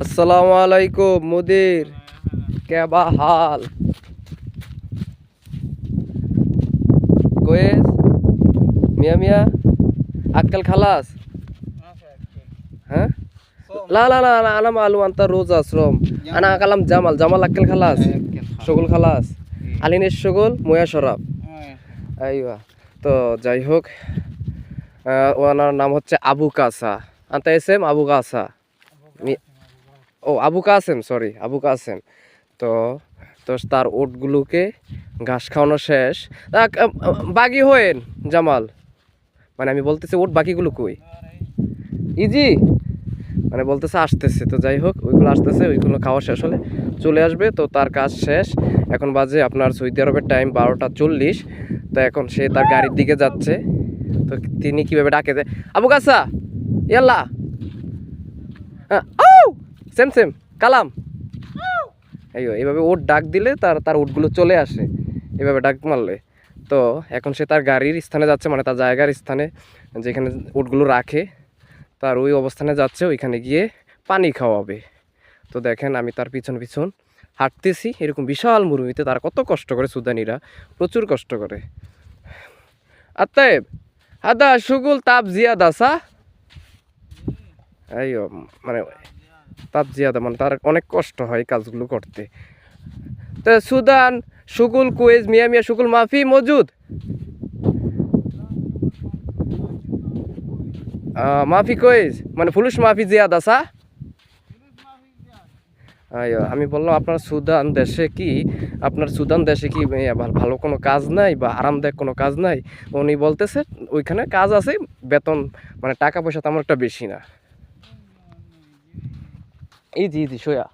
अस्सलाम वालेकुम मुदीर, क्या हाल? कोयस मिया मिया अक्कल खलास? हाँ ला ला ला ला, أنا معلوم أنت روزة صوم. أنا أكلم جمال جمال أكل خلاص شغل خلاص علينا الشغل مويا شراب أيوة. তো যাই হোক, ওনার নাম হচ্ছে আবু কাসা। আন্তা এসএম আবু কাসা, ও আবু কাসেম, সরি আবু কাসেম। তো তো তার ওটগুলোকে ঘাস খাওয়ানো শেষ। বাগি হয়েন জামাল, মানে আমি বলতেছি ওট বাকিগুলো কই ইজি, মানে বলতেছে আসতেছে। তো যাই হোক, ওইগুলো আসতেছে, ওইগুলো খাওয়া শেষ হলে চলে আসবে। তো তার কাজ শেষ, এখন বাজে আপনার সৌদি আরবের টাইম 12টা 40। তো এখন সে তার গাড়ির দিকে যাচ্ছে। তো তিনি কীভাবে ডাকে দেয়, আবু কাসা ইয়াল্লা, সেম সেম কালাম, এইভাবে ওট ডাক দিলে তার তার ওটগুলো চলে আসে, এভাবে ডাক মারলে। তো এখন সে তার গাড়ির স্থানে যাচ্ছে, মানে তার জায়গার স্থানে যেখানে ওটগুলো রাখে, তার ওই অবস্থানে যাচ্ছে, ওইখানে গিয়ে পানি খাওয়াবে। তো দেখেন আমি তার পিছন পিছন হাঁটতেছি। এরকম বিশাল মরুভূমিতে তারা কত কষ্ট করে, সুদানিরা প্রচুর কষ্ট করে। আত্তায়েব হাদা সুগুল তাপ জিয়াদা সা, এই মানে তাপ জিয়াদা, মানে তার অনেক কষ্ট হয় কাজগুলো করতে। তো সুদান সুগুল কুয়েজ মিয়া মিয়া সুগুল মাফি মজুদ, মাফি কুয়েজ মানে ফুলুস মাফি জিয়াদা সা। আমি বললাম আপনার সুদান দেশে কি, আপনার সুদান দেশে কি ভালো কোনো কাজ নাই বা আরামদায়ক কোনো কাজ নাই? উনি বলতেছে ওইখানে কাজ আছে, বেতন মানে টাকা পয়সা তেমন একটা বেশি না। ইজি ইজি সোয়া।